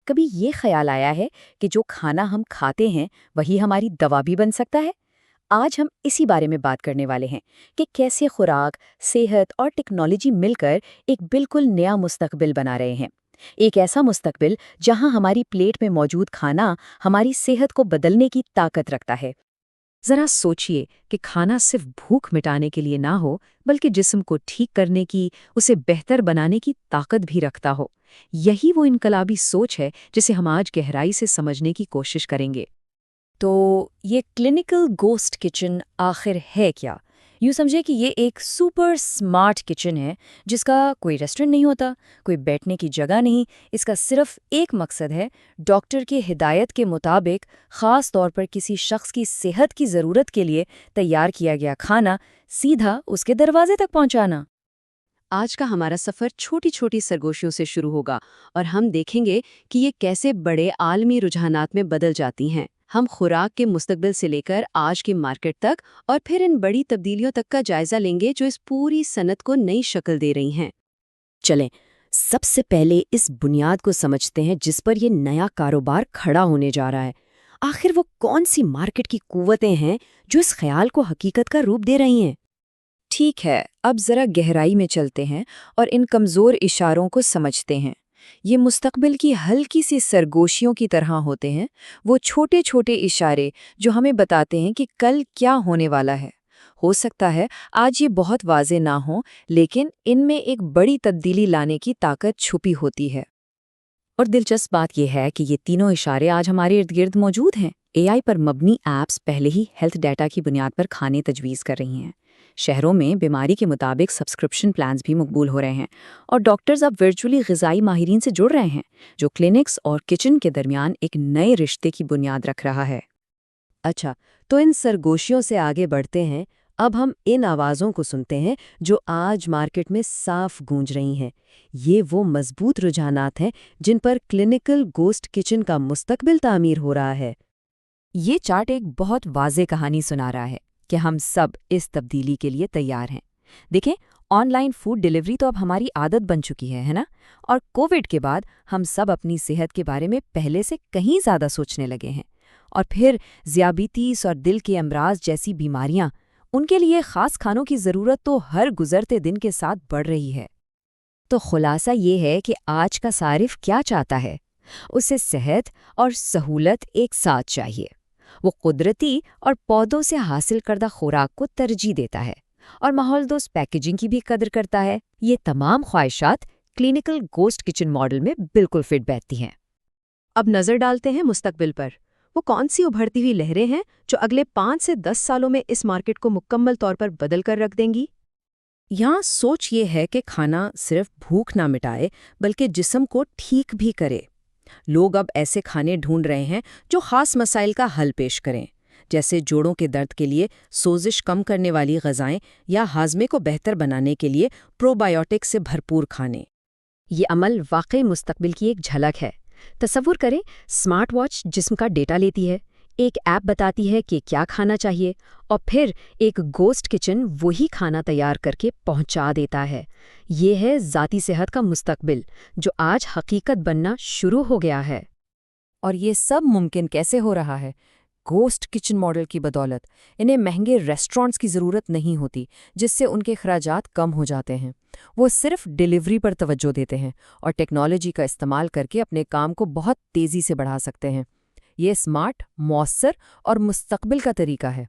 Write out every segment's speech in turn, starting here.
کبھی یہ خیال آیا ہے کہ جو کھانا ہم کھاتے ہیں وہی ہماری دوا بھی بن سکتا ہے؟ آج ہم اسی بارے میں بات کرنے والے ہیں کہ کیسے خوراک، صحت اور ٹیکنالوجی مل کر ایک بالکل نیا مستقبل بنا رہے ہیں۔ ایک ایسا مستقبل جہاں ہماری پلیٹ میں موجود کھانا ہماری صحت کو بدلنے کی طاقت رکھتا ہے۔ ذرا سوچئے کہ کھانا صرف بھوک مٹانے کے لیے نہ ہو بلکہ جسم کو ٹھیک کرنے کی، اسے بہتر بنانے کی طاقت بھی رکھتا ہو۔ یہی وہ انقلابی سوچ ہے جسے ہم آج گہرائی سے سمجھنے کی کوشش کریں گے۔ تو یہ کلینکل گوسٹ کچن آخر ہے کیا؟ یوں سمجھے کہ یہ ایک سپر سمارٹ کچن ہے جس کا کوئی ریسٹورنٹ نہیں ہوتا، کوئی بیٹھنے کی جگہ نہیں، اس کا صرف ایک مقصد ہے: ڈاکٹر کی ہدایت کے مطابق خاص طور پر کسی شخص کی صحت کی ضرورت کے لیے تیار کیا گیا کھانا سیدھا اس کے دروازے تک پہنچانا۔ آج کا ہمارا سفر چھوٹی چھوٹی سرگوشیوں سے شروع ہوگا اور ہم دیکھیں گے کہ یہ کیسے بڑے عالمی رجحانات میں بدل جاتی ہیں۔ ہم خوراک کے مستقبل سے لے کر آج کی مارکیٹ تک اور پھر ان بڑی تبدیلیوں تک کا جائزہ لیں گے جو اس پوری صنعت کو نئی شکل دے رہی ہیں۔ چلیں سب سے پہلے اس بنیاد کو سمجھتے ہیں جس پر یہ نیا کاروبار کھڑا ہونے جا رہا ہے۔ آخر وہ کون سی مارکیٹ کی قوتیں ہیں جو اس خیال کو حقیقت کا روپ دے رہی ہیں؟ ٹھیک ہے، اب ذرا گہرائی میں چلتے ہیں اور ان کمزور اشاروں کو سمجھتے ہیں۔ یہ مستقبل کی ہلکی سی سرگوشیوں کی طرح ہوتے ہیں، وہ چھوٹے چھوٹے اشارے جو ہمیں بتاتے ہیں کہ کل کیا ہونے والا ہے۔ ہو سکتا ہے آج یہ بہت واضح نہ ہوں، لیکن ان میں ایک بڑی تبدیلی لانے کی طاقت چھپی ہوتی ہے۔ اور دلچسپ بات یہ ہے کہ یہ تینوں اشارے آج ہمارے ارد گرد موجود ہیں۔ اے آئی پر مبنی ایپس پہلے ہی ہیلتھ ڈیٹا کی بنیاد پر کھانے تجویز کر رہی ہیں۔ شہروں میں بیماری کے مطابق سبسکرپشن پلانز بھی مقبول ہو رہے ہیں، اور ڈاکٹرز اب ورچولی غذائی ماہرین سے جڑ رہے ہیں جو کلینکس اور کچن کے درمیان ایک نئے رشتے کی بنیاد رکھ رہا ہے۔ اچھا، تو ان سرگوشیوں سے آگے بڑھتے ہیں۔ اب ہم ان آوازوں کو سنتے ہیں جو آج مارکیٹ میں صاف گونج رہی ہیں۔ یہ وہ مضبوط رجحانات ہیں جن پر کلینکل گوسٹ کچن کا مستقبل تعمیر ہو رہا ہے۔ یہ چارٹ ایک بہت واضح کہانی سنا رہا ہے کہ ہم سب اس تبدیلی کے لیے تیار ہیں۔ دیکھیں، آن لائن فوڈ ڈیلیوری تو اب ہماری عادت بن چکی ہے نا؟ اور کووڈ کے بعد ہم سب اپنی صحت کے بارے میں پہلے سے کہیں زیادہ سوچنے لگے ہیں۔ اور پھر ذیابیطس اور دل کے امراض جیسی بیماریاں، ان کے لیے خاص کھانوں کی ضرورت تو ہر گزرتے دن کے ساتھ بڑھ رہی ہے۔ تو خلاصہ یہ ہے کہ آج کا صارف کیا چاہتا ہے؟ اسے صحت اور سہولت ایک ساتھ چاہیے۔ وہ قدرتی اور پودوں سے حاصل کردہ خوراک کو ترجیح دیتا ہے اور ماحول دوست پیکیجنگ کی بھی قدر کرتا ہے۔ یہ تمام خواہشات کلینکل گوسٹ کچن ماڈل میں بالکل فٹ بیٹھتی ہیں۔ اب نظر ڈالتے ہیں مستقبل پر۔ وہ کون سی ابھرتی ہوئی لہریں ہیں جو اگلے 5 سے 10 سالوں میں اس مارکیٹ کو مکمل طور پر بدل کر رکھ دیں گی؟ یہاں سوچ یہ ہے کہ کھانا صرف بھوک نہ مٹائے بلکہ جسم کو ٹھیک بھی کرے۔ لوگ اب ایسے کھانے ڈھونڈ رہے ہیں جو خاص مسائل کا حل پیش کریں، جیسے جوڑوں کے درد کے لیے سوزش کم کرنے والی غذائیں یا ہاضمے کو بہتر بنانے کے لیے پروبائیوٹک سے بھرپور کھانے۔ یہ عمل واقعی مستقبل کی ایک جھلک ہے۔ تصور کریں، اسمارٹ واچ جسم کا ڈیٹا لیتی ہے، ایک ایپ بتاتی ہے کہ کیا کھانا چاہیے، اور پھر ایک گوسٹ کچن وہی کھانا تیار کر کے پہنچا دیتا ہے۔ یہ ہے ذاتی صحت کا مستقبل جو آج حقیقت بننا شروع ہو گیا ہے۔ اور یہ سب ممکن کیسے ہو رہا ہے؟ گوسٹ کچن ماڈل کی بدولت۔ انہیں مہنگے ریسٹورانٹس کی ضرورت نہیں ہوتی جس سے ان کے اخراجات کم ہو جاتے ہیں۔ وہ صرف ڈیلیوری پر توجہ دیتے ہیں اور ٹیکنالوجی کا استعمال کر کے اپنے کام کو بہت تیزی سے بڑھا سکتے ہیں۔ یہ اسمارٹ، مؤثر اور مستقبل کا طریقہ ہے۔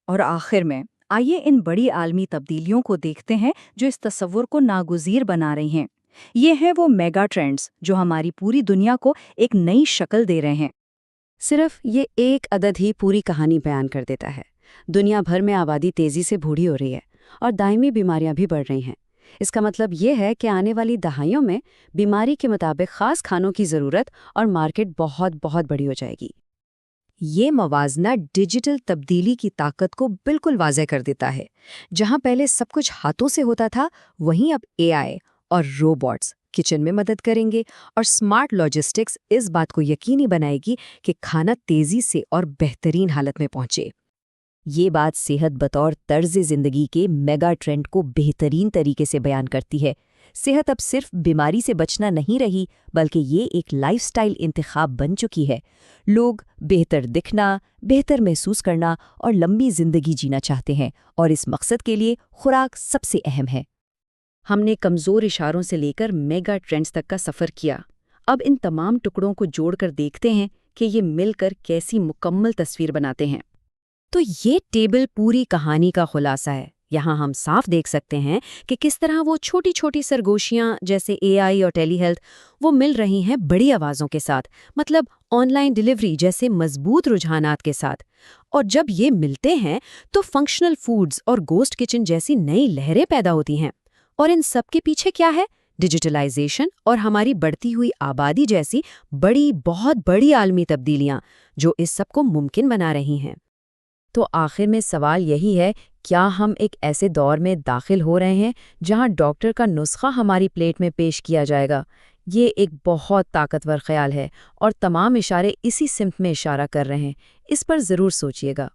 اور آخر میں آئیے ان بڑی عالمی تبدیلیوں کو دیکھتے ہیں جو اس تصور کو ناگزیر بنا رہی ہیں۔ یہ ہیں وہ میگا ٹرینڈز جو ہماری پوری دنیا کو ایک نئی شکل دے رہے ہیں۔ صرف یہ ایک عدد ہی پوری کہانی بیان کر دیتا ہے۔ دنیا بھر میں آبادی تیزی سے بوڑھی ہو رہی ہے اور دائمی بیماریاں بھی بڑھ رہی ہیں۔ اس کا مطلب یہ ہے کہ آنے والی دہائیوں میں بیماری کے مطابق خاص کھانوں کی ضرورت اور مارکیٹ بہت بہت بڑی ہو جائے گی۔ یہ موازنہ ڈیجیٹل تبدیلی کی طاقت کو بالکل واضح کر دیتا ہے۔ جہاں پہلے سب کچھ ہاتھوں سے ہوتا تھا، وہیں اب اے آئی اور روبوٹس کچن میں مدد کریں گے، اور سمارٹ لاجسٹکس اس بات کو یقینی بنائے گی کہ کھانا تیزی سے اور بہترین حالت میں پہنچے۔ یہ بات صحت بطور طرز زندگی کے میگا ٹرینڈ کو بہترین طریقے سے بیان کرتی ہے۔ صحت اب صرف بیماری سے بچنا نہیں رہی بلکہ یہ ایک لائف سٹائل انتخاب بن چکی ہے۔ لوگ بہتر دکھنا، بہتر محسوس کرنا اور لمبی زندگی جینا چاہتے ہیں، اور اس مقصد کے لیے خوراک سب سے اہم ہے۔ ہم نے کمزور اشاروں سے لے کر میگا ٹرینڈز تک کا سفر کیا۔ اب ان تمام ٹکڑوں کو جوڑ کر دیکھتے ہیں کہ یہ مل کر کیسی مکمل تصویر بناتے ہیں۔ تو یہ ٹیبل پوری کہانی کا خلاصہ ہے۔ یہاں ہم صاف دیکھ سکتے ہیں کہ کس طرح وہ چھوٹی چھوٹی سرگوشیاں جیسے AI اور ٹیلی ہیلتھ وہ مل رہی ہیں بڑی آوازوں کے ساتھ، مطلب آن لائن ڈیلیوری جیسے مضبوط رجحانات کے ساتھ۔ اور جب یہ ملتے ہیں تو فنکشنل فوڈز اور گوسٹ کچن جیسی نئی لہریں پیدا ہوتی ہیں۔ اور ان سب کے پیچھے کیا ہے؟ ڈیجیٹلائزیشن اور ہماری بڑھتی ہوئی آبادی جیسی بہت بڑی عالمی تبدیلیاں جو اس سب کو ممکن بنا رہی ہیں۔ تو آخر میں سوال یہی ہے، کیا ہم ایک ایسے دور میں داخل ہو رہے ہیں جہاں ڈاکٹر کا نسخہ ہماری پلیٹ میں پیش کیا جائے گا؟ یہ ایک بہت طاقتور خیال ہے اور تمام اشارے اسی سمت میں اشارہ کر رہے ہیں۔ اس پر ضرور سوچیے گا۔